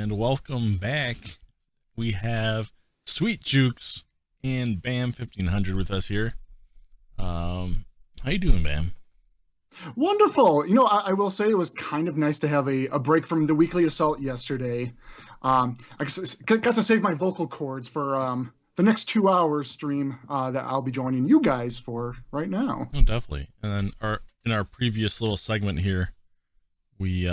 and welcome back. We have Sweet Jukes and Bam 1500 with us here. How you doing, Bam? Wonderful. I will say it was kind of nice to have a break from the weekly assault yesterday. I got to save my vocal cords for the next 2 hours stream that I'll be joining you guys for right now. Oh, definitely. And then in our previous little segment here, we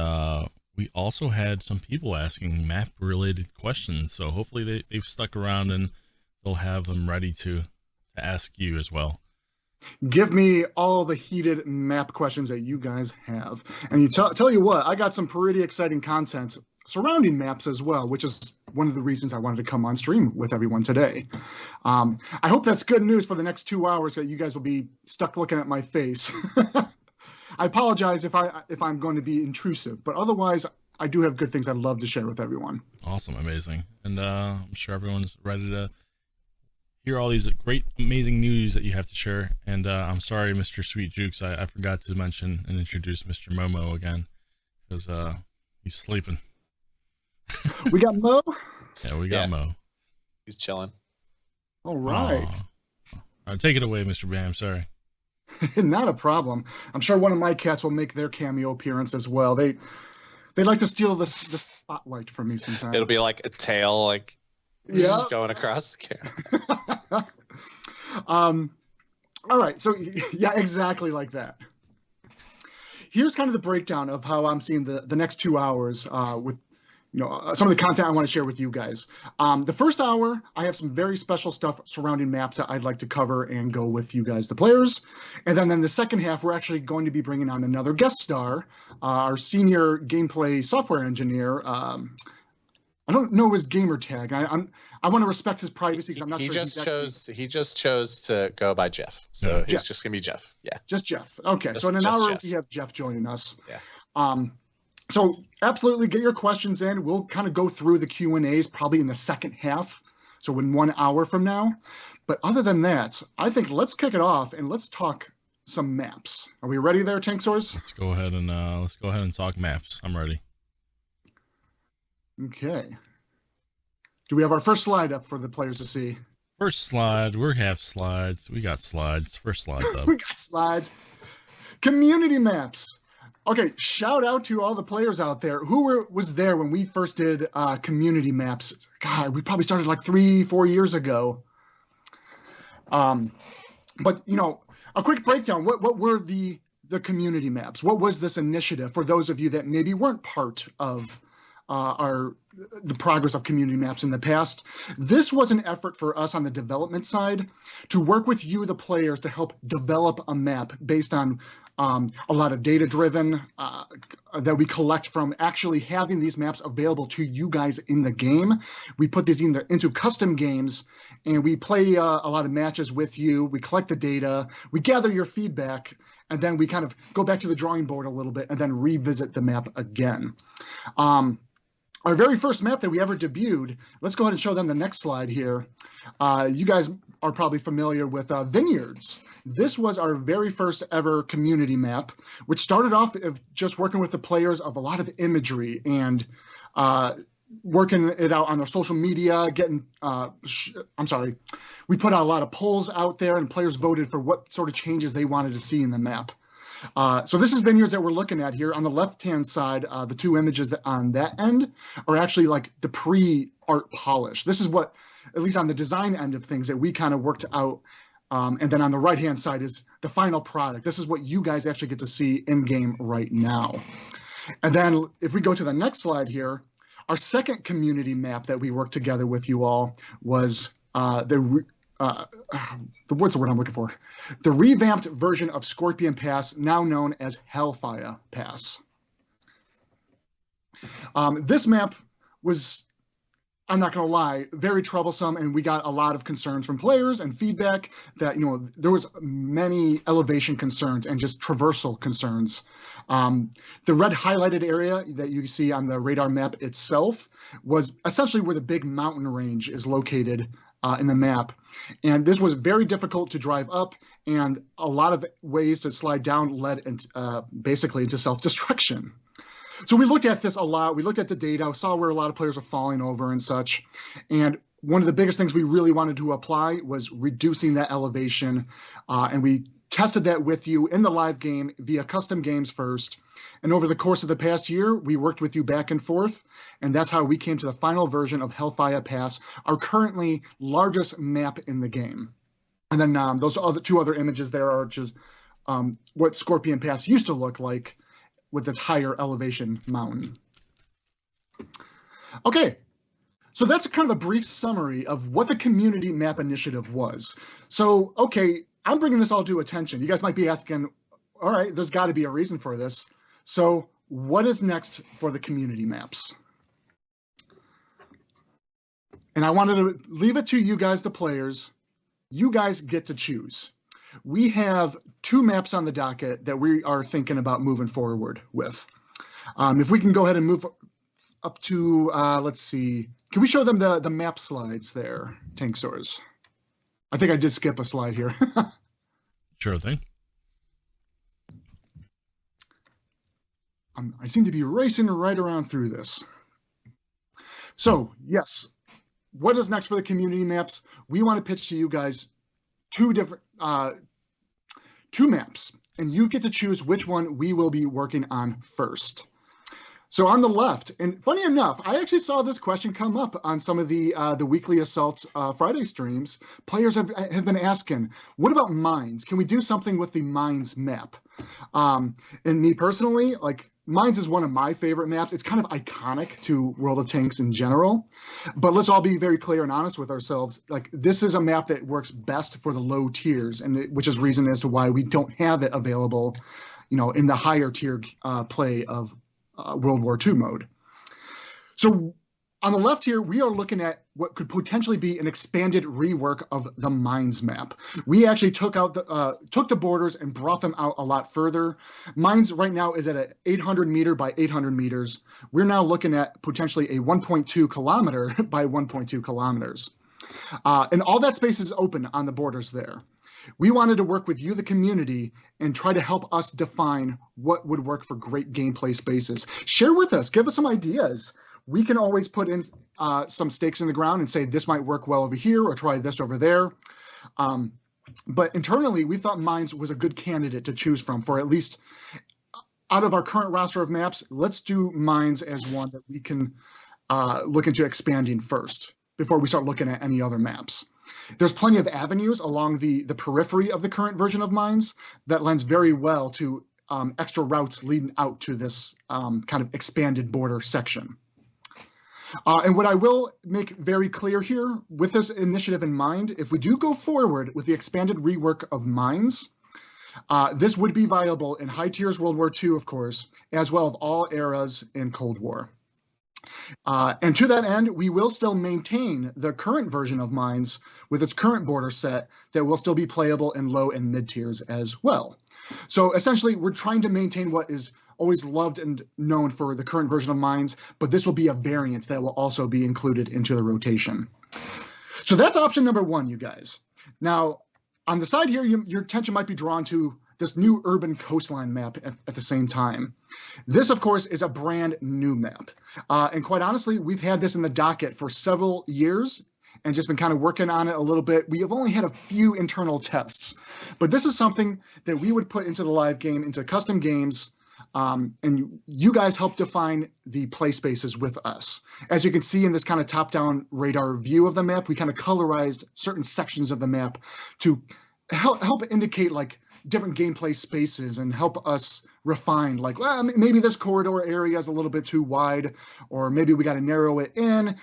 also had some people asking map related questions. So hopefully they've stuck around and they'll have them ready to ask you as well. Give me all the heated map questions that you guys have. And tell you what, I got some pretty exciting content surrounding maps as well, which is one of the reasons I wanted to come on stream with everyone today. I hope that's good news for the next 2 hours that you guys will be stuck looking at my face. I apologize if I'm going to be intrusive, but otherwise I do have good things I'd love to share with everyone. Awesome, amazing. And I'm sure everyone's ready to hear all these great, amazing news that you have to share. And I'm sorry, Mr. Sweet Jukes, I forgot to mention and introduce Mr. Momo again, because he's sleeping. We got Mo? Yeah, we got Mo. He's chilling. All right. All right, take it away, Mr. Bam. Sorry. Not a problem. I'm sure one of my cats will make their cameo appearance as well. They like to steal the spotlight from me sometimes. It'll be like a tail, like going across the camera. All right. So yeah, exactly like that. Here's kind of the breakdown of how I'm seeing the next 2 hours with some of the content I want to share with you guys. The first hour, I have some very special stuff surrounding maps that I'd like to cover and go with you guys, the players. And then in the second half, we're actually going to be bringing on another guest star, our senior gameplay software engineer. I don't know his gamer tag. I want to respect his privacy because I'm not sure. He just chose to go by Jeff, so he's just gonna be Jeff. Yeah, just Jeff. Okay, so in an hour we have Jeff joining us. Yeah. So absolutely get your questions in. We'll kind of go through the Q&As probably in the second half, so in 1 hour from now. But other than that, I think let's kick it off and let's talk some maps. Are we ready there, Tankzors? Let's go ahead and talk maps. I'm ready. Okay. Do we have our first slide up for the players to see? First slide. We have slides. We got slides. First slide's up. We got slides. Community maps. Okay, shout out to all the players out there. Who was there when we first did community maps? God, we probably started like 3-4 years ago. But a quick breakdown. What were the community maps? What was this initiative for those of you that maybe weren't part of the progress of community maps in the past? This was an effort for us on the development side to work with you, the players, to help develop a map based on a lot of data driven that we collect from actually having these maps available to you guys in the game. We put these into custom games and we play a lot of matches with you. We collect the data, we gather your feedback, and then we kind of go back to the drawing board a little bit and then revisit the map again. Our very first map that we ever debuted, let's go ahead and show them the next slide here. You guys are probably familiar with Vineyards. This was our very first ever community map, which started off of just working with the players of a lot of imagery and working it out on our social media, we put out a lot of polls out there and players voted for what sort of changes they wanted to see in the map. So this is Vineyards that we're looking at here. On the left-hand side, the two images on that end are actually like the pre-art polish. This is what, at least on the design end of things, that we kind of worked out. And then on the right-hand side is the final product. This is what you guys actually get to see in-game right now. And then if we go to the next slide here, our second community map that we worked together with you all was what's the word I'm looking for? The revamped version of Scorpion Pass, now known as Hellfire Pass. This map was, I'm not going to lie, very troublesome, and we got a lot of concerns from players and feedback that, there was many elevation concerns and just traversal concerns. The red highlighted area that you see on the radar map itself was essentially where the big mountain range is located in the map. And this was very difficult to drive up, and a lot of ways to slide down led basically into self-destruction. So we looked at this a lot. We looked at the data, saw where a lot of players are falling over and such. And one of the biggest things we really wanted to apply was reducing that elevation. And we tested that with you in the live game via custom games first. And over the course of the past year, we worked with you back and forth. And that's how we came to the final version of Hellfire Pass, our currently largest map in the game. And then those two other images there are just what Scorpion Pass used to look like with its higher elevation mountain. Okay, so that's kind of a brief summary of what the community map initiative was. So, okay, I'm bringing this all to attention. You guys might be asking, all right, there's got to be a reason for this. So what is next for the community maps? And I wanted to leave it to you guys, the players. You guys get to choose. We have 2 maps on the docket that we are thinking about moving forward with. If we can go ahead and move up to, let's see, can we show them the map slides there, Tankz? I think I did skip a slide here. Sure thing. I seem to be racing right around through this. So, yes, what is next for the community maps? We want to pitch to you guys 2 maps, and you get to choose which one we will be working on first. So on the left, and funny enough, I actually saw this question come up on some of the Weekly Assault Friday streams. Players have been asking, what about mines? Can we do something with the mines map? And me personally, like, Mines is one of my favorite maps. It's kind of iconic to World of Tanks in general. But let's all be very clear and honest with ourselves. Like, this is a map that works best for the low tiers, and which is reason as to why we don't have it available, you know, in the higher tier play of World War II mode. So on the left here, we are looking at what could potentially be an expanded rework of the Mines map. We actually took the borders and brought them out a lot further. Mines right now is at an 800 meter by 800 meters. We're now looking at potentially a 1.2 kilometer by 1.2 kilometers. And all that space is open on the borders there. We wanted to work with you, the community, and try to help us define what would work for great gameplay spaces. Share with us, give us some ideas. We can always put in some stakes in the ground and say this might work well over here or try this over there. But internally, we thought Mines was a good candidate to choose from for at least out of our current roster of maps. Let's do Mines as one that we can look into expanding first before we start looking at any other maps. There's plenty of avenues along the periphery of the current version of Mines that lends very well to extra routes leading out to this kind of expanded border section. And what I will make very clear here, with this initiative in mind, if we do go forward with the expanded rework of Mines, this would be viable in high tiers World War II, of course, as well as all eras in Cold War. And to that end, we will still maintain the current version of Mines with its current border set that will still be playable in low and mid tiers as well. So essentially, we're trying to maintain what is always loved and known for the current version of Mines, but this will be a variant that will also be included into the rotation. So that's option number 1, you guys. Now, on the side here, your attention might be drawn to this new urban coastline map at the same time. This, of course, is a brand new map. And quite honestly, we've had this in the docket for several years and just been kind of working on it a little bit. We have only had a few internal tests, but this is something that we would put into the live game, into custom games, and you guys help define the play spaces with us. As you can see in this kind of top-down radar view of the map, we kind of colorized certain sections of the map to help indicate like different gameplay spaces and help us refine, like, well, maybe this corridor area is a little bit too wide, or maybe we got to narrow it in,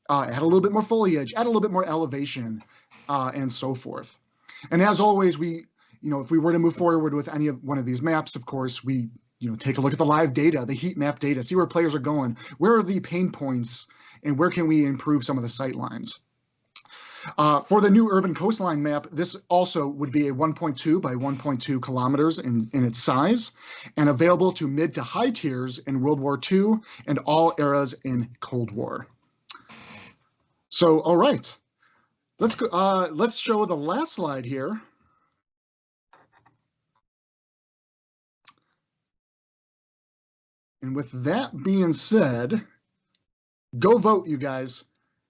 add a little bit more foliage, add a little bit more elevation, and so forth. And as always, if we were to move forward with any one of these maps, of course, we take a look at the live data, the heat map data, see where players are going, where are the pain points, and where can we improve some of the sight lines. For the new urban coastline map, this also would be a 1.2 by 1.2 kilometers in its size, and available to mid to high tiers in World War II and all eras in Cold War. So, all right, let's show the last slide here. And with that being said, go vote, you guys.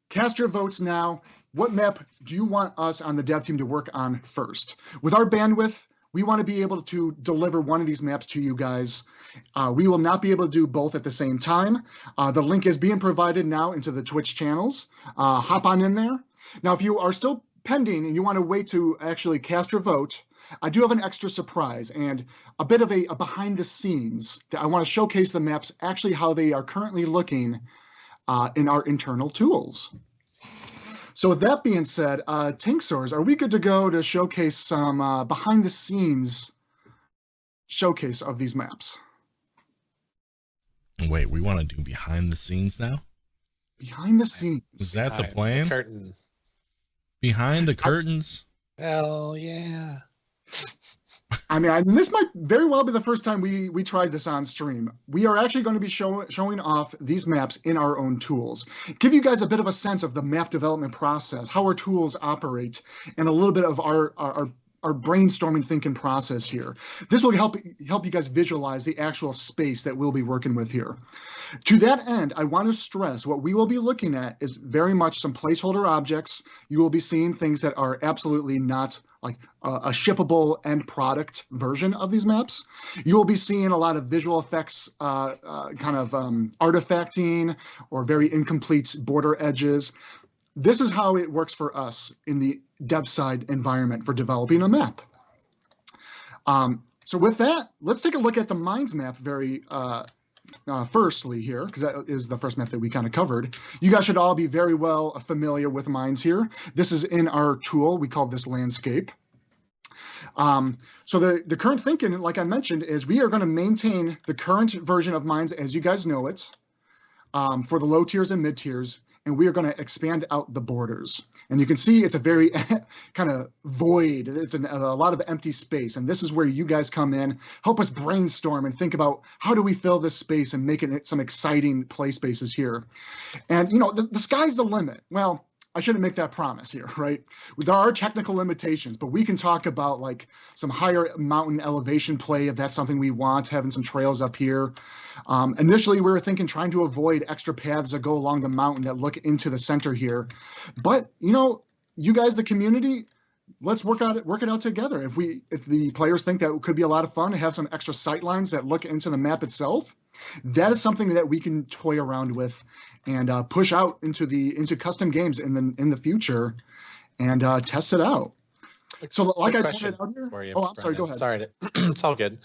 Cast your votes now. What map do you want us on the dev team to work on first? With our bandwidth, we want to be able to deliver one of these maps to you guys. We will not be able to do both at the same time. The link is being provided now into the Twitch channels. Hop on in there. Now, if you are still pending and you want to wait to actually cast your vote, I do have an extra surprise and a bit of a behind the scenes that I want to showcase the maps, actually how they are currently looking in our internal tools. So with that being said, Tankzors, are we good to go to showcase some behind the scenes showcase of these maps? Wait, we want to do behind the scenes now? Behind the scenes. Is that the plan? The curtain. Behind the curtains? Hell yeah. I mean, this might very well be the first time we tried this on stream. We are actually going to be showing off these maps in our own tools. Give you guys a bit of a sense of the map development process, how our tools operate, and a little bit of our brainstorming thinking process here. This will help you guys visualize the actual space that we'll be working with here. To that end, I want to stress what we will be looking at is very much some placeholder objects. You will be seeing things that are absolutely not like a shippable end product version of these maps. You will be seeing a lot of visual effects, artifacting or very incomplete border edges. This is how it works for us in the dev side environment for developing a map. So with that, let's take a look at the Mines map very firstly here, because that is the first map that we kind of covered. You guys should all be very well familiar with Mines here. This is in our tool. We call this landscape. So the current thinking, like I mentioned, is we are going to maintain the current version of Mines as you guys know it for the low tiers and mid tiers, and we are going to expand out the borders. And you can see it's a very kind of void. It's a lot of empty space. And this is where you guys come in, help us brainstorm and think about how do we fill this space and make it some exciting play spaces here. And, you know, the sky's the limit. Well, I shouldn't make that promise here, right? There are technical limitations, but we can talk about like some higher mountain elevation play if that's something we want, having some trails up here. Initially, we were thinking trying to avoid extra paths that go along the mountain that look into the center here. But, you know, you guys, the community, let's work it out together. If the players think that it could be a lot of fun to have some extra sight lines that look into the map itself, that is something that we can toy around with and push out into custom games in the future and test it out. So like I pointed out here, I'm sorry, go ahead. Sorry, it's all good.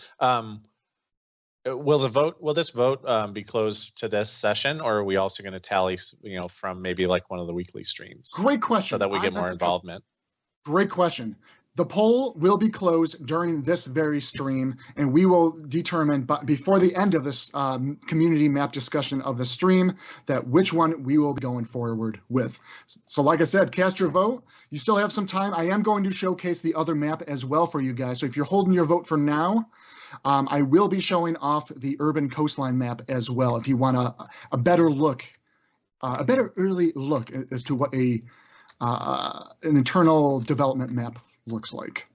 Will this vote be closed to this session, or are we also going to tally, you know, from maybe like one of the weekly streams? Great question. So that we get more involvement. Great question. The poll will be closed during this very stream, and we will determine before the end of this community map discussion of the stream that which one we will be going forward with. So like I said, cast your vote. You still have some time. I am going to showcase the other map as well for you guys. So if you're holding your vote for now, I will be showing off the urban coastline map as well if you want a better look, a better early look as to what an internal development map looks like.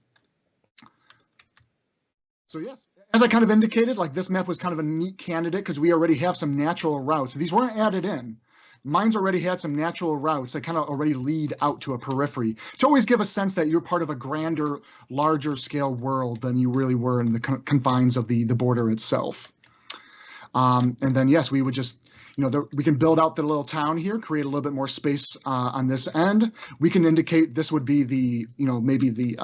So yes, as I kind of indicated, like this map was kind of a neat candidate because we already have some natural routes. These weren't added in. Mine's already had some natural routes that kind of already lead out to a periphery to always give a sense that you're part of a grander, larger scale world than you really were in the confines of the border itself. And then yes, we would just, you know, we can build out the little town here, create a little bit more space on this end. We can indicate this would be the, you know, maybe the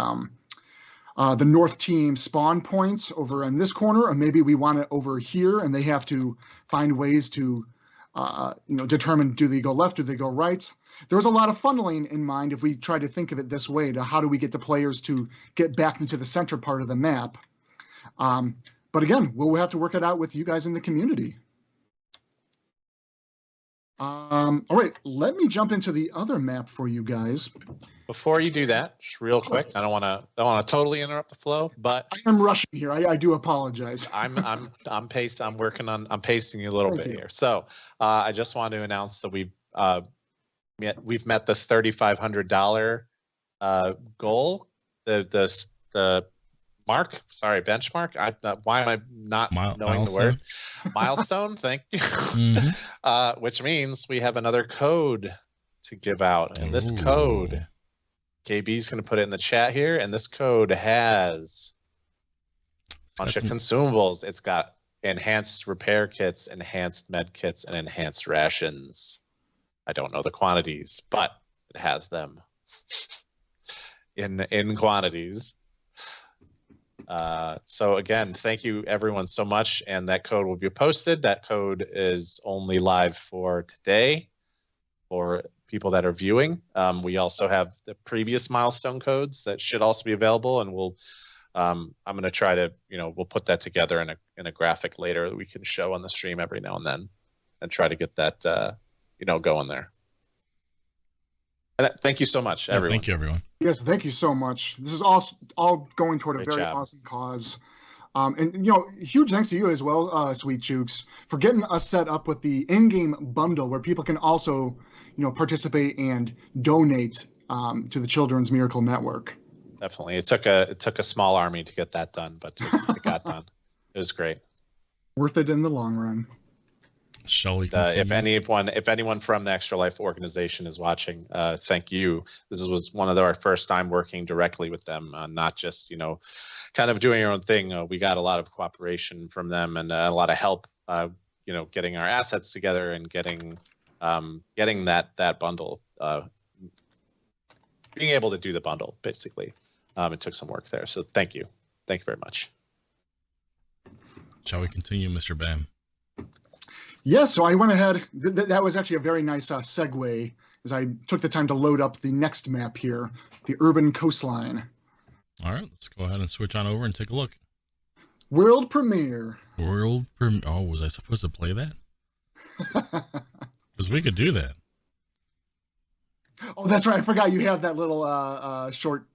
North team spawn points over in this corner, or maybe we want it over here and they have to find ways to, you know, determine, do they go left, do they go right? There was a lot of funneling in mind if we try to think of it this way, to how do we get the players to get back into the center part of the map. But again, we'll have to work it out with you guys in the community. All right, let me jump into the other map for you guys. Before you do that, just real quick, I don't want to totally interrupt the flow, but I am rushing here. I do apologize. I'm pacing you a little bit here. So I just want to announce that we've met the $3,500 goal. The benchmark. Why am I not knowing the word? Milestone. Thank you. Which means we have another code to give out, and this code, KB's going to put it in the chat here, and this code has a bunch of consumables. It's got enhanced repair kits, enhanced med kits, and enhanced rations. I don't know the quantities, but it has them in quantities. So again, thank you everyone so much, and that code will be posted. That code is only live for today for people that are viewing. We also have the previous milestone codes that should also be available, and we'll I'm going to try to, we'll put that together in a graphic later that we can show on the stream every now and then, and try to get that going there. And thank you so much, everyone. Thank you, everyone. Yes, thank you so much. This is all going toward a very awesome cause. And huge thanks to you as well, Sweet Jukes, for getting us set up with the in-game bundle where people can also, participate and donate to the Children's Miracle Network. Definitely, it took a small army to get that done, but it got done. It was great. Worth it in the long run. Shall we? If anyone from the Extra Life organization is watching, thank you. This was one of our first time working directly with them, not just kind of doing our own thing. We got a lot of cooperation from them and a lot of help, getting our assets together and getting that bundle, being able to do the bundle basically. It took some work there, so thank you very much. Shall we continue, Mr. Bam? Yeah, so I went ahead. That was actually a very nice segue, as I took the time to load up the next map here, the urban coastline. All right, let's go ahead and switch on over and take a look. World premiere. Oh, was I supposed to play that? Because we could do that. Oh, that's right. I forgot you have that little short.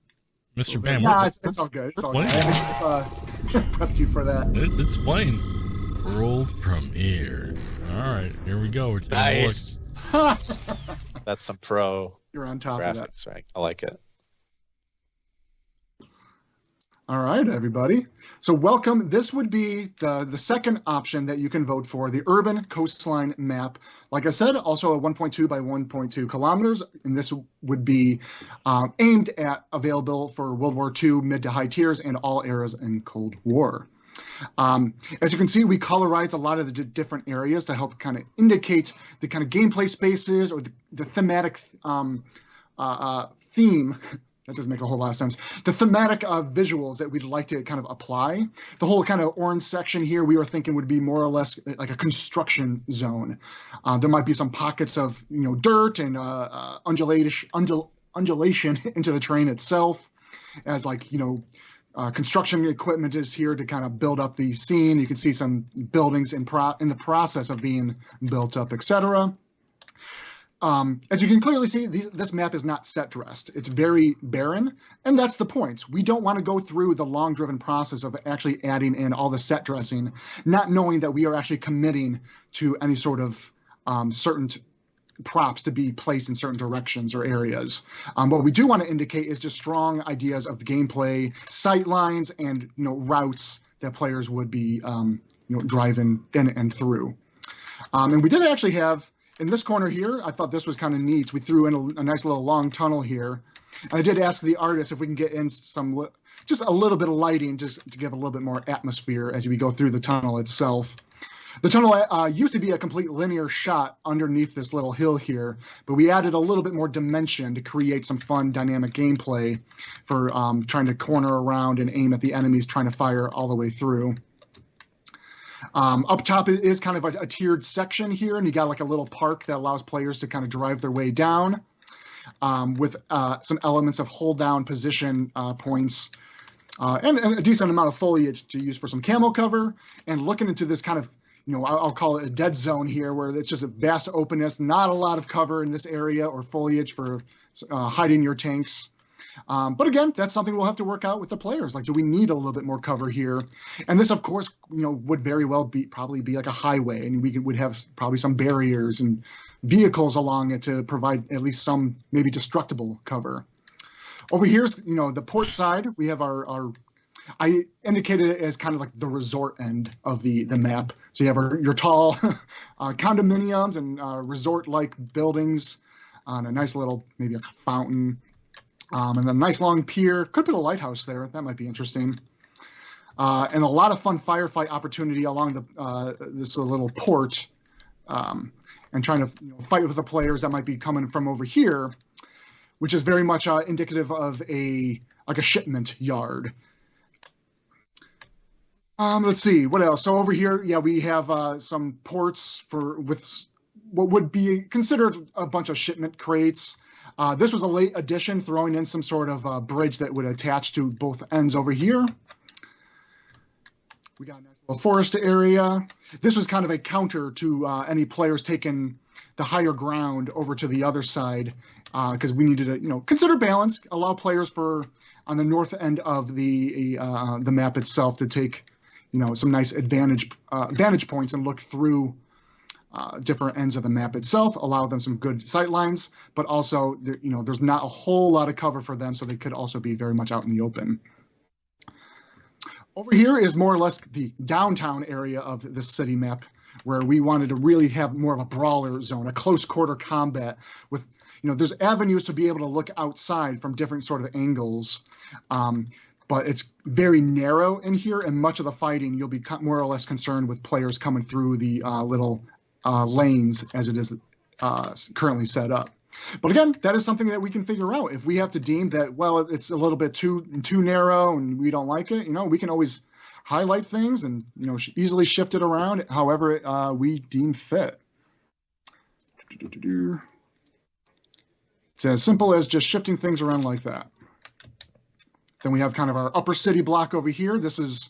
Mr. Bam. Nah, it's all good. It's all good. I prepped you for that. It's plain. World premiere. All right, here we go. We're taking nice. A look. That's some pro. You're on top graphics, of that. Right? I like it. All right, everybody. So welcome. This would be the second option that you can vote for, the urban coastline map. Like I said, also a 1.2 by 1.2 kilometers, and this would be aimed at available for World War II mid to high tiers and all eras in Cold War. As you can see, we colorized a lot of the different areas to help kind of indicate the kind of gameplay spaces or the thematic theme. That doesn't make a whole lot of sense. The thematic visuals that we'd like to kind of apply. The whole kind of orange section here, we were thinking would be more or less like a construction zone. There might be some pockets of dirt and undulation into the terrain itself, as construction equipment is here to kind of build up the scene. You can see some buildings in the process of being built up, etc. As you can clearly see, this map is not set dressed. It's very barren, and that's the point. We don't want to go through the long driven process of actually adding in all the set dressing, not knowing that we are actually committing to any sort of certain props to be placed in certain directions or areas. What we do want to indicate is just strong ideas of the gameplay, sight lines, and routes that players would be driving in and through. And we did actually have, in this corner here, I thought this was kind of neat. We threw in a nice little long tunnel here. And I did ask the artist if we can get in just a little bit of lighting just to give a little bit more atmosphere as we go through the tunnel itself. The tunnel used to be a complete linear shot underneath this little hill here, but we added a little bit more dimension to create some fun dynamic gameplay for trying to corner around and aim at the enemies trying to fire all the way through. Up top is kind of a tiered section here, and you got like a little park that allows players to kind of drive their way down with some elements of hold down position points and a decent amount of foliage to use for some camo cover. And looking into this kind of, I'll call it a dead zone here, where it's just a vast openness, not a lot of cover in this area or foliage for hiding your tanks. But again, that's something we'll have to work out with the players. Like, do we need a little bit more cover here? And this, of course, would very well probably be like a highway, and we would have probably some barriers and vehicles along it to provide at least some maybe destructible cover. Over here's, the port side. We have our I indicated it as kind of like the resort end of the map. So you have your tall condominiums and resort-like buildings on a nice little, maybe a fountain, and then a nice long pier. Could put a lighthouse there. That might be interesting. And a lot of fun firefight opportunity along this little port, and trying to fight with the players that might be coming from over here, which is very much indicative of a shipment yard. Let's see what else. So over here, yeah, we have some ports with what would be considered a bunch of shipment crates. This was a late addition, throwing in some sort of bridge that would attach to both ends over here. We got a nice little forest area. This was kind of a counter to any players taking the higher ground over to the other side, because we needed to, consider balance, allow players on the north end of the map itself to take, some nice vantage points and look through different ends of the map itself, allow them some good sight lines, but also, there's not a whole lot of cover for them, so they could also be very much out in the open. Over here is more or less the downtown area of the city map, where we wanted to really have more of a brawler zone, a close quarter combat with, there's avenues to be able to look outside from different sort of angles. But it's very narrow in here, and much of the fighting, you'll be more or less concerned with players coming through the little lanes as it is currently set up. But again, that is something that we can figure out. If we have to deem that, well, it's a little bit too narrow and we don't like it, we can always highlight things and, easily shift it around however we deem fit. It's as simple as just shifting things around like that. Then we have kind of our upper city block over here. This is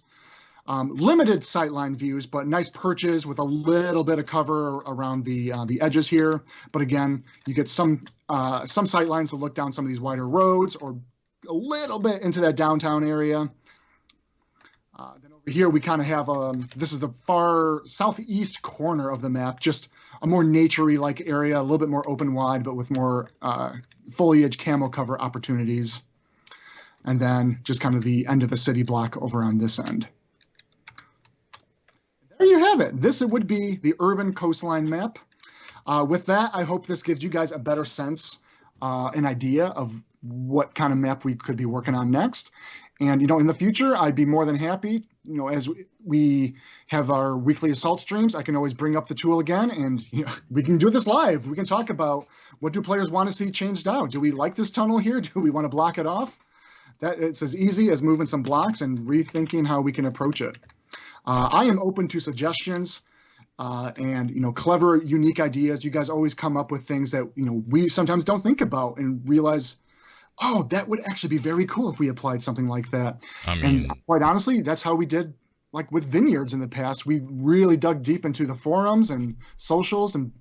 limited sightline views, but nice perches with a little bit of cover around the edges here. But again, you get some sightlines to look down some of these wider roads or a little bit into that downtown area. Then over here, we kind of have this is the far southeast corner of the map, just a more naturey like area, a little bit more open wide, but with more foliage camo cover opportunities. And then just kind of the end of the city block over on this end. There you have it. This would be the urban coastline map. With that, I hope this gives you guys a better sense, an idea of what kind of map we could be working on next. And, in the future, I'd be more than happy, as we have our weekly assault streams, I can always bring up the tool again and we can do this live. We can talk about what do players want to see changed out. Do we like this tunnel here? Do we want to block it off? It's as easy as moving some blocks and rethinking how we can approach it. I am open to suggestions and clever, unique ideas. You guys always come up with things that we sometimes don't think about and realize, oh, that would actually be very cool if we applied something like that. And quite honestly, that's how we did, like with Vineyards in the past. We really dug deep into the forums and socials, and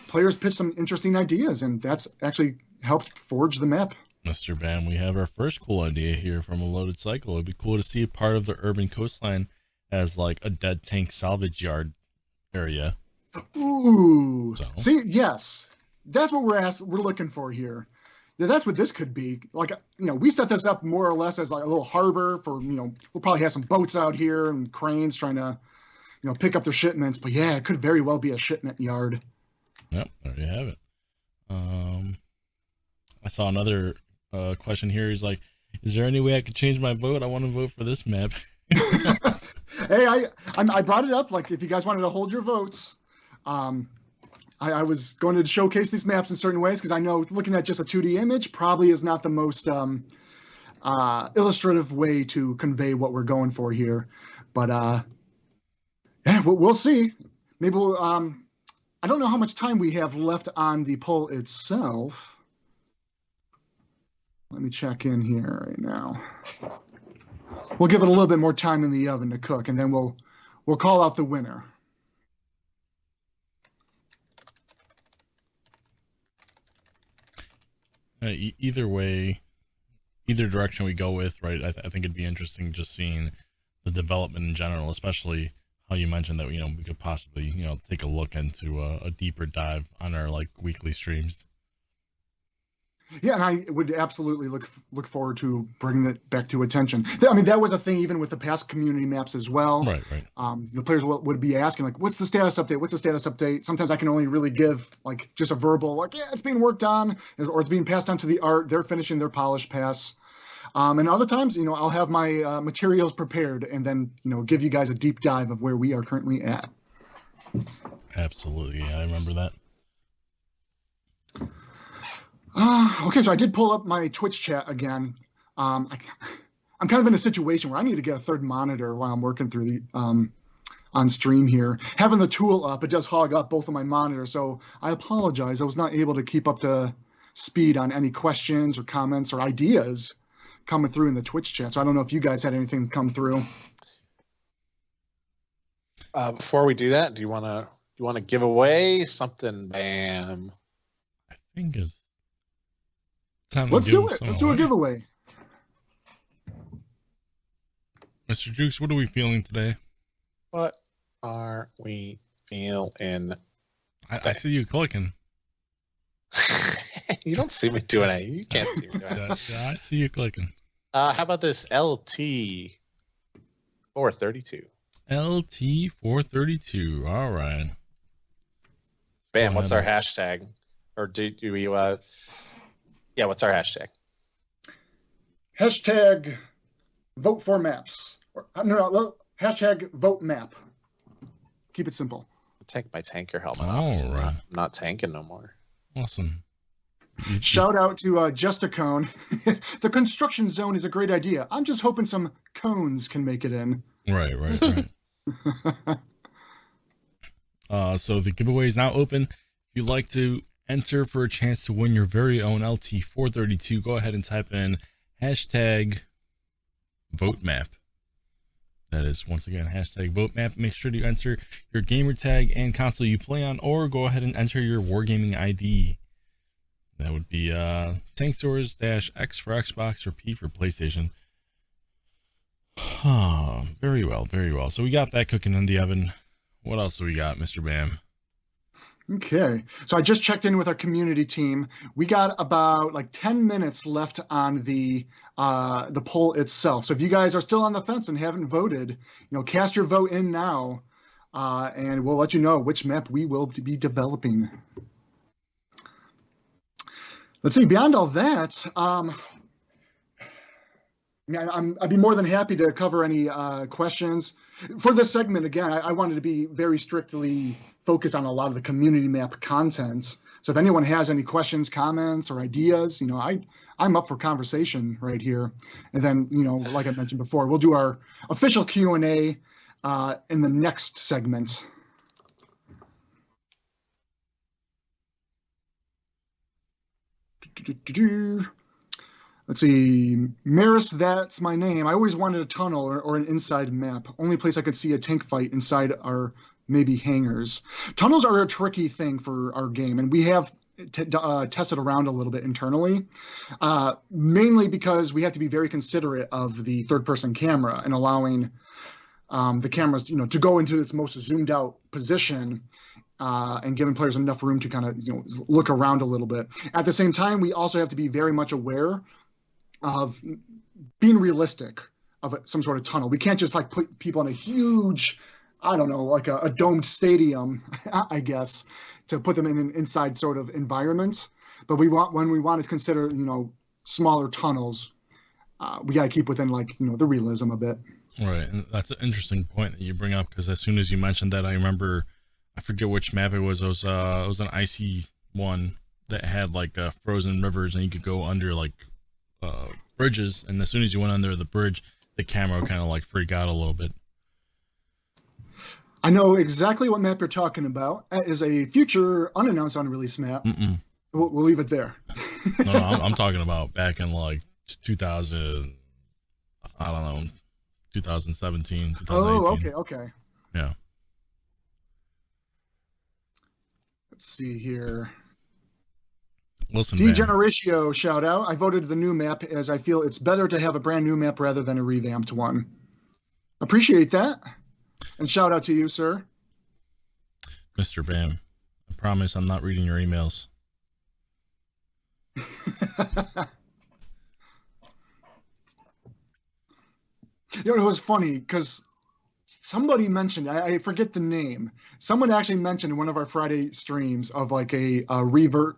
players pitched some interesting ideas, and that's actually helped forge the map. Mr. Bam, we have our first cool idea here from a loaded cycle. It'd be cool to see part of the urban coastline as like a dead tank salvage yard area. Ooh, so. See, yes, that's what we're looking for here. Yeah, that's what this could be. Like, we set this up more or less as like a little harbor for, we'll probably have some boats out here and cranes trying to, pick up their shipments. But yeah, it could very well be a shipment yard. Yep, there you have it. I saw another question here. He's like, is there any way I could change my vote? I want to vote for this map. Hey, I brought it up. Like, if you guys wanted to hold your votes, I was going to showcase these maps in certain ways because I know looking at just a 2D image probably is not the most illustrative way to convey what we're going for here. But yeah, we'll see. Maybe we'll, I don't know how much time we have left on the poll itself. Let me check in here right now. We'll give it a little bit more time in the oven to cook, and then we'll call out the winner. Either way, either direction we go with, right? I think it'd be interesting just seeing the development in general, especially how you mentioned that we could possibly take a look into a deeper dive on our like weekly streams. Yeah, and I would absolutely look forward to bringing it back to attention. I mean, that was a thing even with the past community maps as well. Right. The players would be asking like, "What's the status update? What's the status update?" Sometimes I can only really give like just a verbal, like, "Yeah, it's being worked on," or it's being passed on to the art. They're finishing their polish pass. And other times, I'll have my materials prepared and then, give you guys a deep dive of where we are currently at. Absolutely, yeah, I remember that. Okay, so I did pull up my Twitch chat again. I'm kind of in a situation where I need to get a third monitor while I'm working through the on stream here. Having the tool up, it does hog up both of my monitors, so I apologize. I was not able to keep up to speed on any questions or comments or ideas coming through in the Twitch chat. So I don't know if you guys had anything come through. Before we do that, do you want to give away something, Bam? I think it's time Let's to do give it. some Let's do a away. giveaway. Mr. Jukes, what are we feeling today? What are we feeling? I see you clicking. You don't see me doing it. You can't see me doing it. Yeah, I see you clicking. How about this LT 432? LT 432. All right. Bam. Go What's our ahead. hashtag? Or do we? Yeah. What's our hashtag? Hashtag vote for maps. No, hashtag vote map. Keep it simple. Take my tanker helmet All off. right. I'm not tanking no more. Awesome. Shout out to Just a Cone. The construction zone is a great idea. I'm just hoping some cones can make it in. Right. So the giveaway is now open. If you'd like to enter for a chance to win your very own LT432, go ahead and type in hashtag vote map. That is, once again, hashtag vote map. Make sure to enter your gamer tag and console you play on, or go ahead and enter your Wargaming ID. That would be Tankz -X for Xbox or P for PlayStation. Very well. So we got that cooking in the oven. What else do we got, Mr. Bam? Okay, so I just checked in with our community team. We got about like 10 minutes left on the poll itself. So if you guys are still on the fence and haven't voted, cast your vote in now, and we'll let you know which map we will be developing. Let's see. Beyond all that, I'd be more than happy to cover any questions. For this segment, again, I wanted to be very strictly focused on a lot of the community map content. So if anyone has any questions, comments, or ideas, I'm up for conversation right here. And then, like I mentioned before, we'll do our official Q&A in the next segment. Let's see, Maris, that's my name. I always wanted a tunnel or an inside map. Only place I could see a tank fight inside are maybe hangars. Tunnels are a tricky thing for our game, and we have tested around a little bit internally, mainly because we have to be very considerate of the third-person camera and allowing the cameras, to go into its most zoomed-out position. And giving players enough room to kind of look around a little bit. At the same time, we also have to be very much aware of being realistic of some sort of tunnel. We can't just like put people in a huge, I don't know, like a domed stadium, I guess, to put them in an inside sort of environment. But when we want to consider, smaller tunnels, we got to keep within the realism a bit. Right, and that's an interesting point that you bring up, because as soon as you mentioned that, I remember, I forget which map it was. It was an icy one that had like frozen rivers, and you could go under like bridges. And as soon as you went under the bridge, the camera kind of like freaked out a little bit. I know exactly what map you're talking about. That is a future unannounced unreleased map. We'll leave it there. No, I'm talking about back in like 2000. I don't know, 2017, 2018. Oh, okay. Yeah. Let's see here. Listen, Degeneratio shout out. I voted the new map as I feel it's better to have a brand new map rather than a revamped one. Appreciate that. And shout out to you, sir. Mr. Bam, I promise I'm not reading your emails. You know, it was funny because somebody mentioned, I forget the name. Someone actually mentioned in one of our Friday streams of like a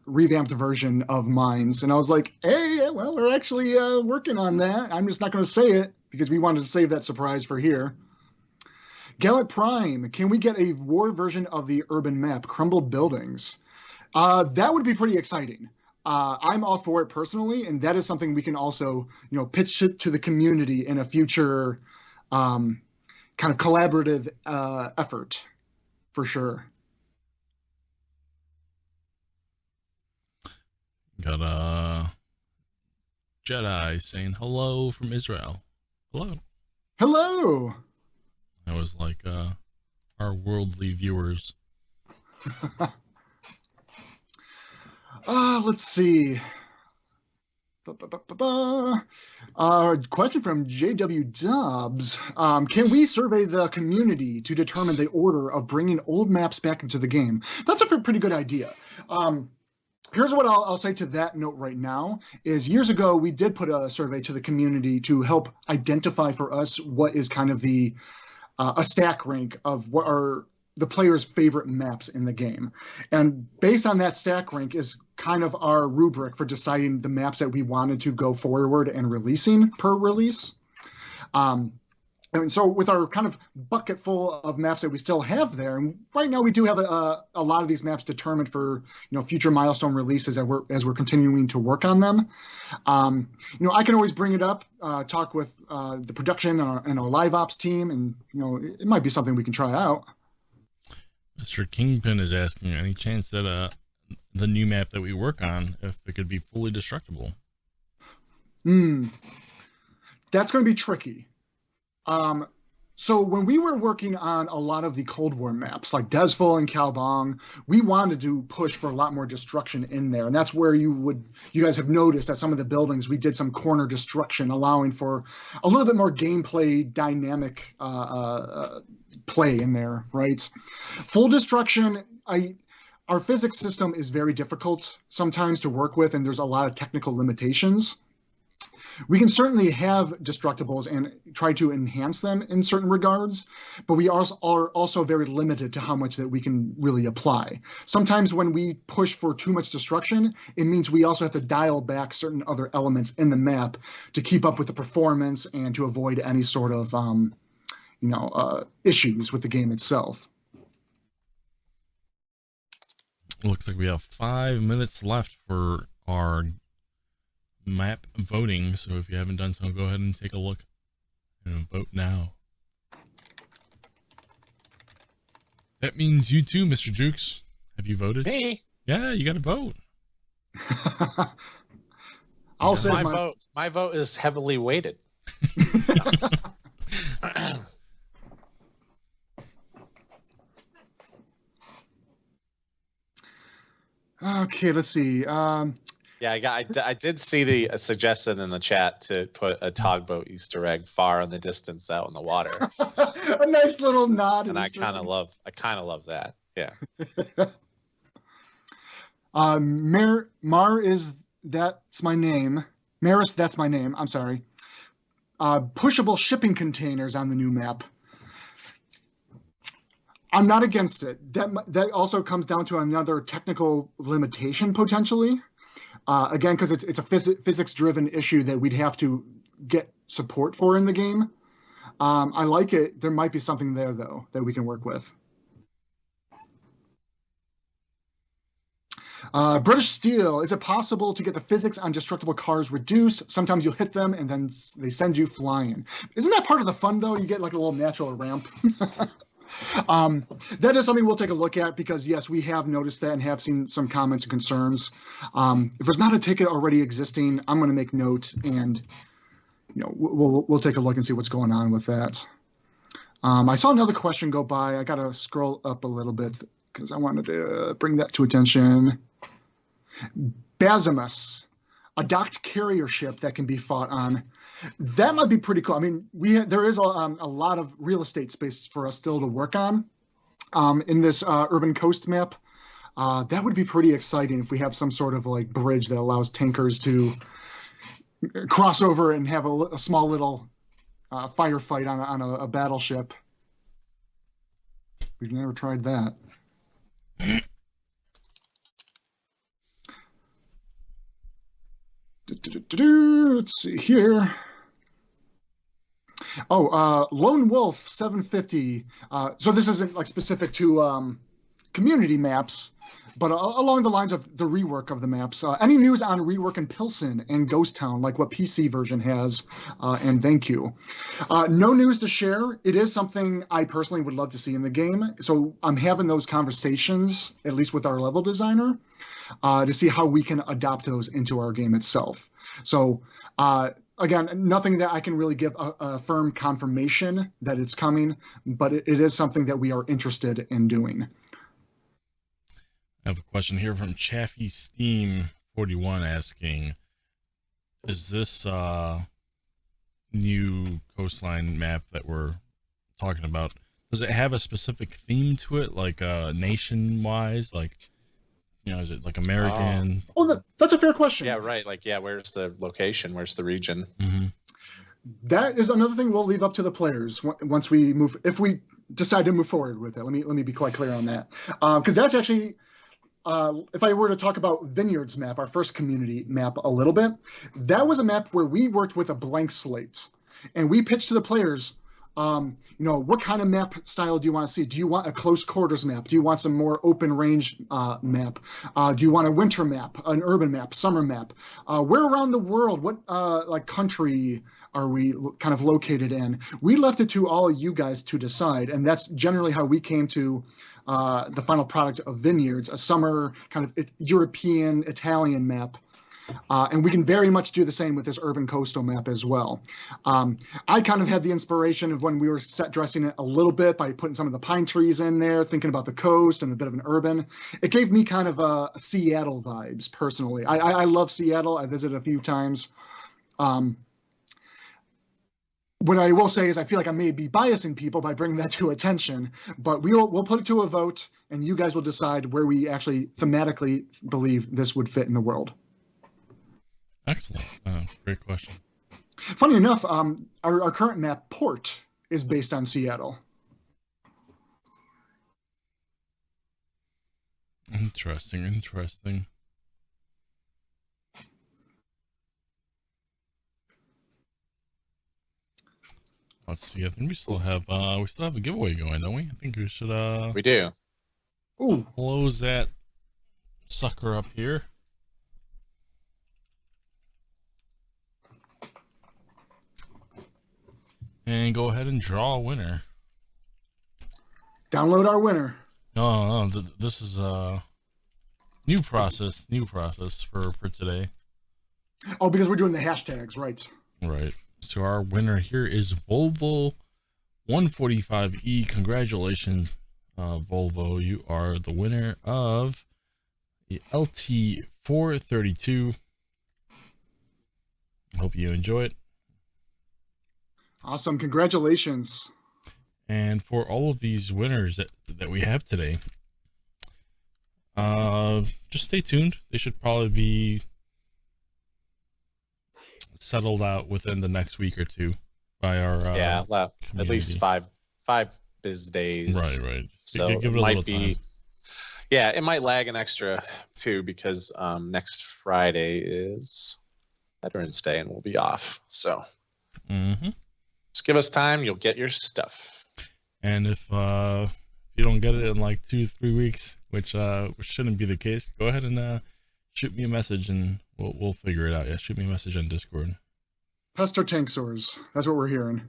revamped version of Mines, and I was like, "Hey, well, we're actually working on that. I'm just not going to say it because we wanted to save that surprise for here." Gallant Prime, can we get a war version of the urban map, Crumbled Buildings? That would be pretty exciting. I'm all for it personally, and that is something we can also, pitch it to the community in a future kind of collaborative effort, for sure. Got a Jedi saying hello from Israel. Hello. Hello. That was like our worldly viewers. Let's see. Question from JW Dobbs. Can we survey the community to determine the order of bringing old maps back into the game? That's a pretty good idea. Here's what I'll say to that note right now is years ago, we did put a survey to the community to help identify for us what is kind of the a stack rank of what are the players' favorite maps in the game. And based on that stack rank is kind of our rubric for deciding the maps that we wanted to go forward and releasing per release. And so with our kind of bucket full of maps that we still have there, and right now we do have a lot of these maps determined for future milestone releases as we're continuing to work on them. I can always bring it up, talk with the production and our live ops team, and it might be something we can try out. Mr. Kingpin is asking, any chance that the new map that we work on, if it could be fully destructible? That's going to be tricky. So when we were working on a lot of the Cold War maps, like Desville and Kalbong, we wanted to push for a lot more destruction in there. And that's where you guys have noticed that some of the buildings, we did some corner destruction, allowing for a little bit more gameplay dynamic play in there, right? Full destruction, our physics system is very difficult sometimes to work with, and there's a lot of technical limitations. We can certainly have destructibles and try to enhance them in certain regards, but we are also very limited to how much that we can really apply. Sometimes when we push for too much destruction, it means we also have to dial back certain other elements in the map to keep up with the performance and to avoid any sort of issues with the game itself. Looks like we have 5 minutes left for our map voting, so if you haven't done so, go ahead and take a look and vote now. That means you too, Mr. Jukes. Have you voted? Me? Yeah, you gotta vote. I'll say my vote is heavily weighted. Okay, let's see. Yeah, I did see the suggestion in the chat to put a tugboat Easter egg far in the distance out in the water. A nice little nod. And I kind of love that. Yeah. That's my name. Maris, that's my name. I'm sorry. Pushable shipping containers on the new map. I'm not against it. That also comes down to another technical limitation potentially. Again, because it's a physics-driven issue that we'd have to get support for in the game. I like it. There might be something there, though, that we can work with. British Steel, is it possible to get the physics on destructible cars reduced? Sometimes you'll hit them, and then they send you flying. Isn't that part of the fun, though? You get like a little natural ramp. That is something we'll take a look at because yes, we have noticed that and have seen some comments and concerns. If there's not a ticket already existing, I'm going to make note and we'll take a look and see what's going on with that. I saw another question go by. I got to scroll up a little bit because I wanted to bring that to attention. Bazimus, a docked carrier ship that can be fought on. That might be pretty cool. I mean, there is a lot of real estate space for us still to work on in this urban coast map. That would be pretty exciting if we have some sort of like bridge that allows tankers to cross over and have a small little firefight on a battleship. We've never tried that. Let's see here. Oh, Lone Wolf 750. So this isn't like specific to community maps, but along the lines of the rework of the maps. Any news on rework in Pilsen and Ghost Town, like what PC version has? And thank you. No news to share. It is something I personally would love to see in the game. So I'm having those conversations, at least with our level designer, to see how we can adopt those into our game itself. So again, nothing that I can really give a firm confirmation that it's coming, but it is something that we are interested in doing. I have a question here from Chaffee Steam 41 asking, is this new Coastline map that we're talking about, does it have a specific theme to it, like nation-wise, like, you know, is it like American? That's a fair question. Yeah, right. Like, yeah, where's the location? Where's the region? Mm-hmm. That is another thing we'll leave up to the players once we move, if we decide to move forward with it. Let me be quite clear on that, because that's actually, if I were to talk about Vineyards map, our first community map a little bit, that was a map where we worked with a blank slate, and we pitched to the players, you know, what kind of map style do you want to see? Do you want a close quarters map? Do you want some more open range map? Do you want a winter map, an urban map, summer map? Where around the world, what like country are we kind of located in? We left it to all of you guys to decide, and that's generally how we came to the final product of Vineyards, a summer kind of European, Italian map. And we can very much do the same with this urban coastal map as well. I kind of had the inspiration of when we were set dressing it a little bit by putting some of the pine trees in there, thinking about the coast and a bit of an urban. It gave me kind of a Seattle vibes, personally. I love Seattle. I visited a few times. What I will say is I feel like I may be biasing people by bringing that to attention, but we'll put it to a vote, and you guys will decide where we actually thematically believe this would fit in the world. Excellent. Great question. Funny enough, our current map, Port, is based on Seattle. Interesting. Let's see. I think we still have a giveaway going, don't we? I think we should We do. close that sucker up here. And go ahead and draw a winner. Download our winner. No, this is a new process for today. Oh, because we're doing the hashtags, right? Right. So our winner here is Volvo 145E. Congratulations, Volvo. You are the winner of the LT 432. Hope you enjoy it. Awesome. Congratulations. And for all of these winners that we have today, just stay tuned. They should probably be settled out within the next week or two by our at least five biz days. Right. So give it it a might little be time. Yeah, it might lag an extra too, because next Friday is Veterans Day and we'll be off. So just give us time, you'll get your stuff. And if you don't get it in like 2-3 weeks, which shouldn't be the case, go ahead and shoot me a message and we'll figure it out. Yeah, shoot me a message on Discord. Pester Tanksaurs. That's what we're hearing.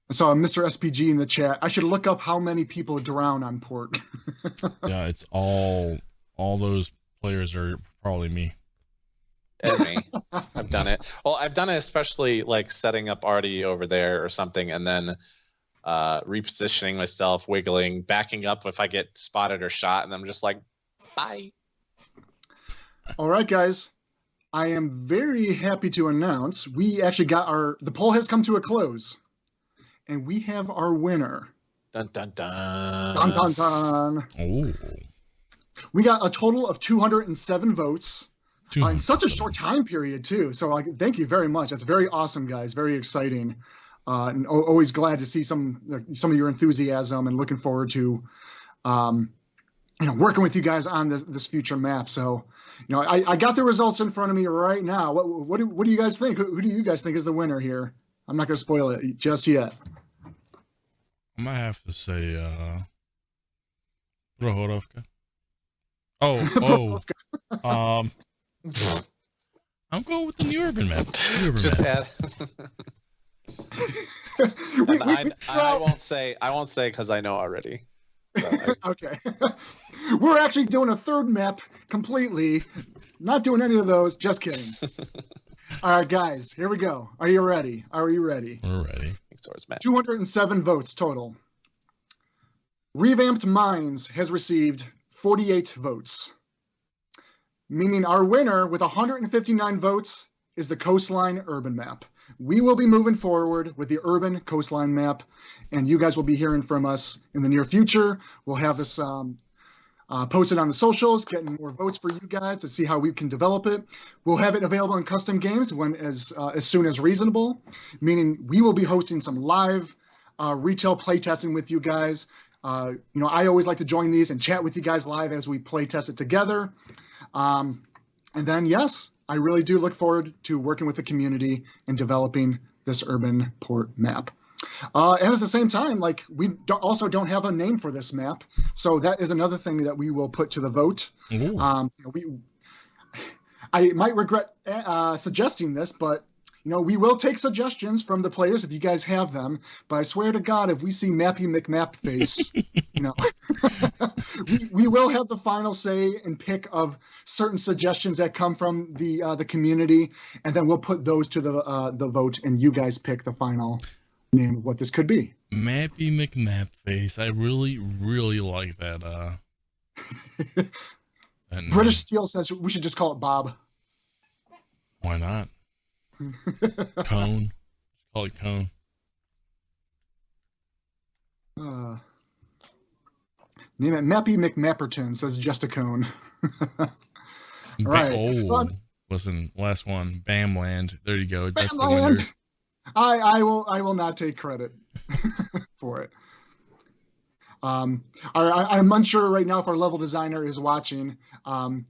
I saw Mr. SPG in the chat. I should look up how many people drown on Port. Yeah, it's all those players are probably me. And me. I've done it. Well, I've done it especially like setting up Artie over there or something, and then repositioning myself, wiggling, backing up if I get spotted or shot, and I'm just like, bye. All right, guys. I am very happy to announce we actually got the poll has come to a close. And we have our winner. Dun dun dun. Dun, dun, dun. Oh. We got a total of 207 votes in such a short time period, too. So thank you very much. That's very awesome, guys. Very exciting. And always glad to see some of your enthusiasm and looking forward to working with you guys on this future map. So, I got the results in front of me right now. What do you guys think? Who do you guys think is the winner here? I'm not going to spoil it just yet. I might have to say Prohorovka. I'm going with the new urban map. Just add. I won't say because I know already. Okay. We're actually doing a third map completely. Not doing any of those. Just kidding. All right, guys, here we go. Are you ready? Are you ready? We're ready. 207 votes total. Revamped Minds has received 48 votes, meaning our winner with 159 votes is the Coastline urban map. We will be moving forward with the urban Coastline map, and you guys will be hearing from us in the near future. We'll have this posted on the socials, getting more votes for you guys to see how we can develop it. We'll have it available in custom games as soon as reasonable, meaning we will be hosting some live retail playtesting with you guys. I always like to join these and chat with you guys live as we play test it together. And then, yes, I really do look forward to working with the community and developing this urban port map. And at the same time, we also don't have a name for this map, so that is another thing that we will put to the vote. I might regret suggesting this, but we will take suggestions from the players if you guys have them. But I swear to God, if we see Mappy McMapface, we will have the final say and pick of certain suggestions that come from the community, and then we'll put those to the vote, and you guys pick the final name of what this could be. Mappy McMapface. I really, really like that. British Steel says we should just call it Bob. Why not? Cone. Call it Cone. Name it Mappy McMapperton, says just a cone. All right. Listen, last one. Bamland. There you go. That's the Bamland. winner. I will not take credit for it. I'm unsure right now if our level designer is watching, but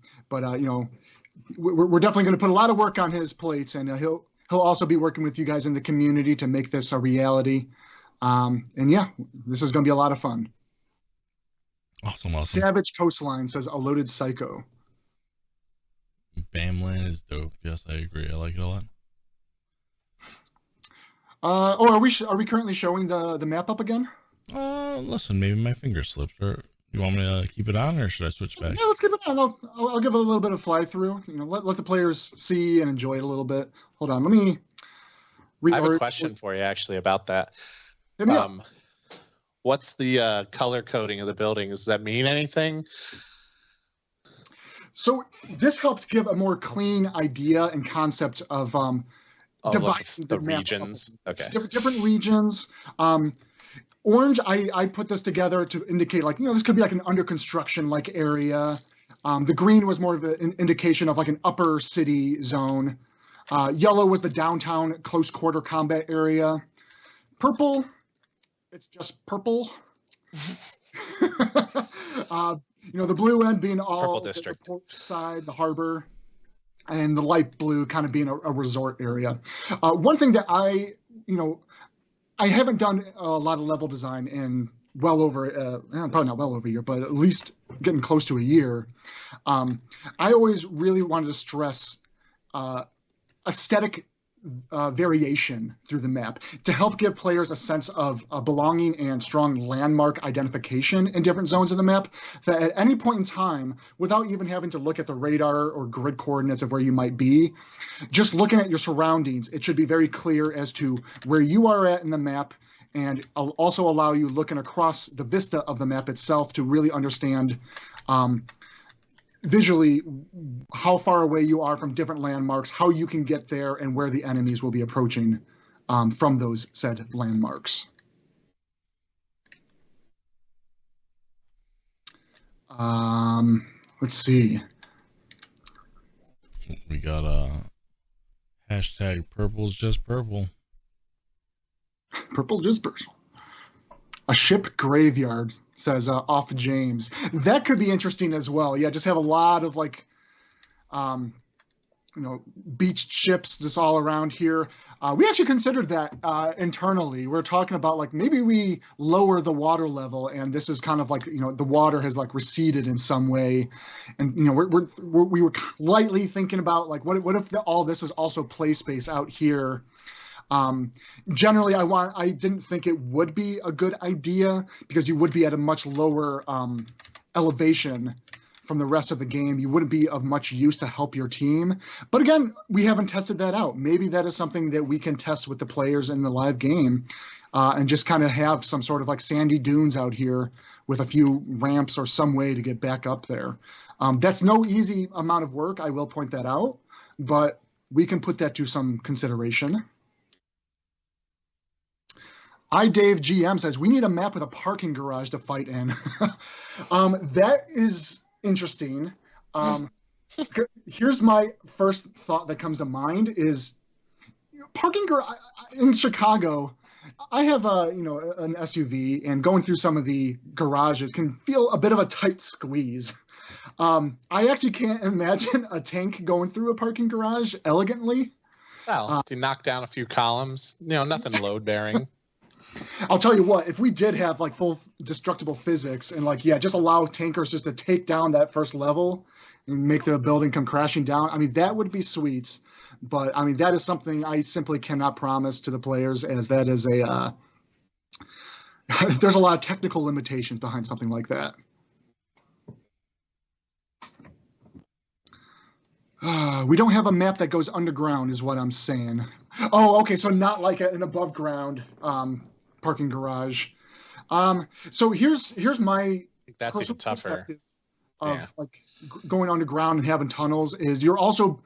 we're definitely going to put a lot of work on his plates, and he'll also be working with you guys in the community to make this a reality. And yeah, this is going to be a lot of fun. Awesome. Savage Coastline says a loaded psycho. Bamland is dope. Yes, I agree. I like it a lot. Are we currently showing the map up again? Listen, maybe my finger slipped. Or you want me to keep it on, or should I switch back? Yeah, let's keep it on. I'll give it a little bit of fly through. Let the players see and enjoy it a little bit. Hold on, let me. I have a question for you actually about that. Hit me up. What's the color coding of the building? Does that mean anything? So this helps give a more clean idea and concept of dividing the regions. Okay. Different regions. Orange, I put this together to indicate this could be like an under construction area. The green was more of an indication of an upper city zone. Yellow was the downtown close quarter combat area. Purple, it's just purple. The blue end being all the port side, the harbor, and the light blue kind of being a resort area. One thing that I haven't done a lot of level design in well over, probably not well over a year, but at least getting close to a year. I always really wanted to stress aesthetic variation through the map to help give players a sense of belonging and strong landmark identification in different zones of the map, that at any point in time, without even having to look at the radar or grid coordinates of where you might be, just looking at your surroundings, it should be very clear as to where you are at in the map, and also allow you looking across the vista of the map itself to really understand visually how far away you are from different landmarks, how you can get there, and where the enemies will be approaching from those said landmarks. Let's see. We got hashtag purple's just purple. Purple just purple. A ship graveyard, says off James. That could be interesting as well. Yeah, just have a lot of like, beached ships just all around here. We actually considered that internally. We're talking about like maybe we lower the water level, and this is kind of like the water has like receded in some way, and we were lightly thinking about like what if all this is also play space out here. Generally, I didn't think it would be a good idea because you would be at a much lower elevation from the rest of the game. You wouldn't be of much use to help your team. But again, we haven't tested that out. Maybe that is something that we can test with the players in the live game and just kind of have some sort of like sandy dunes out here with a few ramps or some way to get back up there. That's no easy amount of work, I will point that out, but we can put that to some consideration. Dave GM says, we need a map with a parking garage to fight in. That is interesting. Here's my first thought that comes to mind is parking garage in Chicago. I have an SUV, and going through some of the garages can feel a bit of a tight squeeze. I actually can't imagine a tank going through a parking garage elegantly. Well, to knock down a few columns, nothing load bearing. I'll tell you what, if we did have like full destructible physics and just allow tankers just to take down that first level and make the building come crashing down, I mean, that would be sweet. But I mean, that is something I simply cannot promise to the players, as that is there's a lot of technical limitations behind something like that. We don't have a map that goes underground is what I'm saying. Oh, okay. So not like an above ground parking garage. So here's my that's even tougher of like going underground and having tunnels is you're also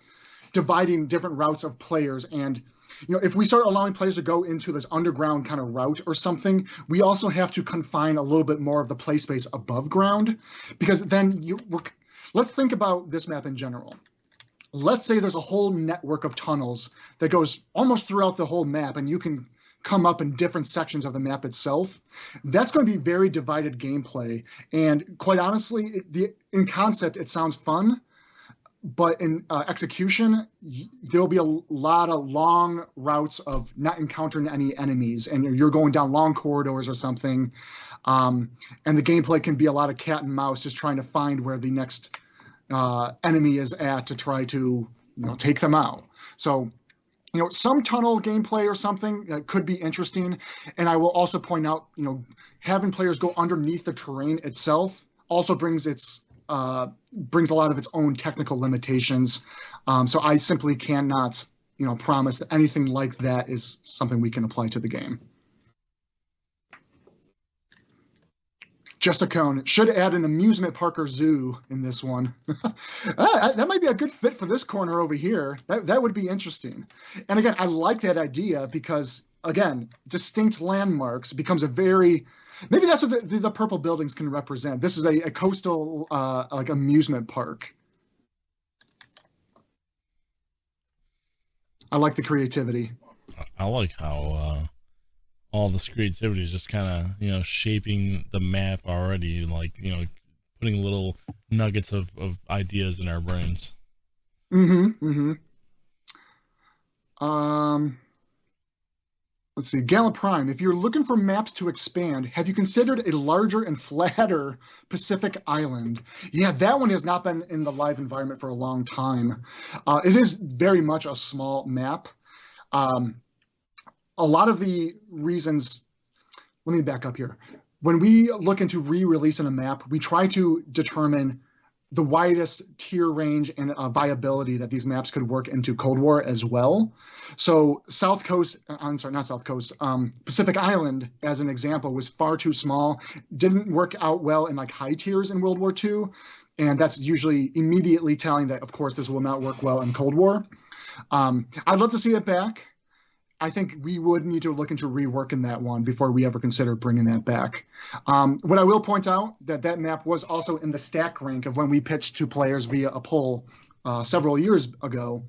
dividing different routes of players. And if we start allowing players to go into this underground kind of route or something, we also have to confine a little bit more of the play space above ground, because then let's think about this map in general. Let's say there's a whole network of tunnels that goes almost throughout the whole map, and you can come up in different sections of the map itself. That's going to be very divided gameplay. And quite honestly, in concept, it sounds fun, but in execution, there'll be a lot of long routes of not encountering any enemies, and you're going down long corridors or something. And the gameplay can be a lot of cat and mouse, just trying to find where the next enemy is at to try to take them out. So some tunnel gameplay or something that could be interesting. And I will also point out, having players go underneath the terrain itself also brings a lot of its own technical limitations. So I simply cannot promise that anything like that is something we can apply to the game. Just a cone. Should add an amusement park or zoo in this one. That might be a good fit for this corner over here. That would be interesting. And again, I like that idea because, again, distinct landmarks becomes maybe that's what the purple buildings can represent. This is a coastal like amusement park. I like the creativity. I like how all this creativity is just kind of shaping the map already, like putting little nuggets of ideas in our brains. Let's see, Gala Prime, if you're looking for maps to expand, have you considered a larger and flatter Pacific Island? Yeah, that one has not been in the live environment for a long time. It is very much a small map. A lot of the reasons, let me back up here. When we look into re-releasing a map, we try to determine the widest tier range and viability that these maps could work into Cold War as well. So Pacific Island, as an example, was far too small, didn't work out well in like high tiers in World War II. And that's usually immediately telling that, of course, this will not work well in Cold War. I'd love to see it back. I think we would need to look into reworking that one before we ever consider bringing that back. What I will point out that map was also in the stack rank of when we pitched to players via a poll several years ago.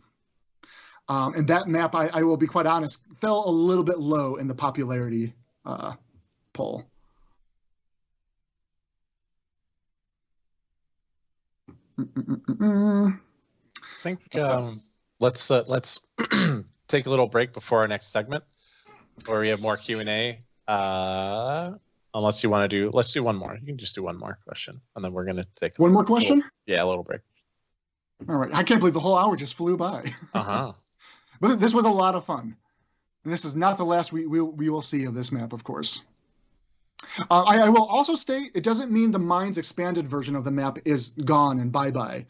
And that map, I will be quite honest, fell a little bit low in the popularity poll. I think let's take a little break before our next segment, where we have more Q&A. Unless you want to do, let's do one more. You can just do one more question, and then we're gonna take one more question. A little break. All right. I can't believe the whole hour just flew by. But this was a lot of fun. And this is not the last we will see of this map, of course. I will also state, it doesn't mean the Mines expanded version of the map is gone and bye-bye.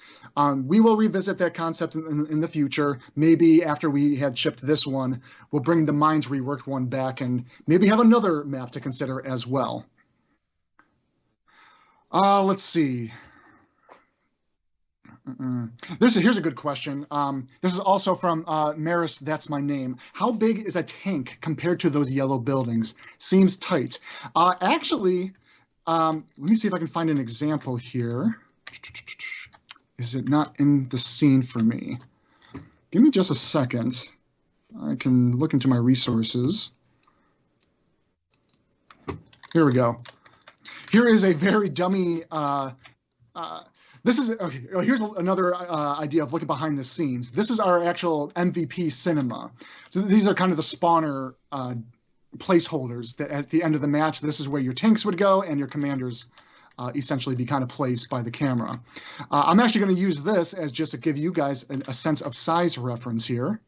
We will revisit that concept in the future. Maybe after we had shipped this one, we'll bring the Mines reworked one back and maybe have another map to consider as well. Let's see. Here's a good question. This is also from Maris, that's my name. How big is a tank compared to those yellow buildings? Seems tight. Actually, let me see if I can find an example here. Is it not in the scene for me? Give me just a second. I can look into my resources. Here we go. Here is a very dummy this is, okay, here's another idea of looking behind the scenes. This is our actual MVP cinema. So these are kind of the spawner placeholders that at the end of the match, this is where your tanks would go and your commanders essentially be kind of placed by the camera. I'm actually going to use this as just to give you guys a sense of size reference here.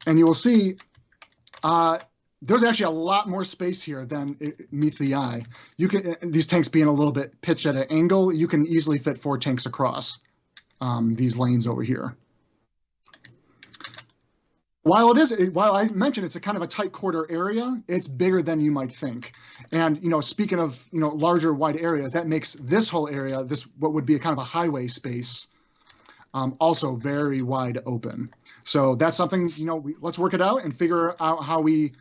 And you will see there's actually a lot more space here than it meets the eye. You can, these tanks being a little bit pitched at an angle, you can easily fit 4 tanks across these lanes over here. While I mentioned it's a kind of a tight quarter area, it's bigger than you might think. And speaking of larger wide areas, that makes this whole area, this what would be a kind of a highway space, also very wide open. So that's something let's work it out and figure out how we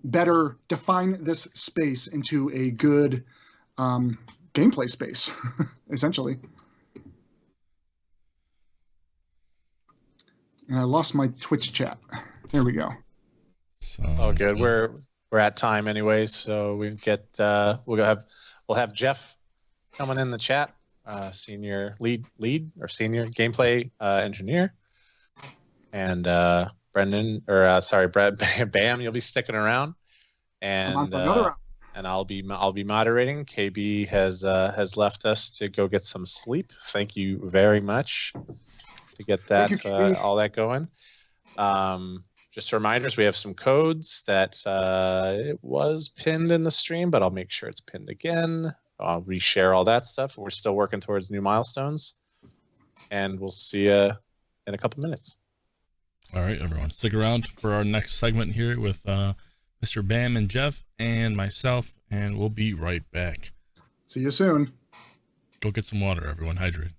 better define this space into a good gameplay space, essentially. And I lost my Twitch chat. There we go. Oh, good. We're at time anyways, so we get we'll have Jeff coming in the chat, senior lead or senior gameplay engineer, and Brad Bam, you'll be sticking around, and I'll be moderating. KB has left us to go get some sleep. Thank you very much to get that all that going. Just reminders, we have some codes that it was pinned in the stream, but I'll make sure it's pinned again. I'll reshare all that stuff. We're still working towards new milestones, and we'll see you in a couple minutes. All right, everyone, stick around for our next segment here with Mr. Bam and Jeff and myself, and we'll be right back. See you soon. Go get some water, everyone. Hydrate.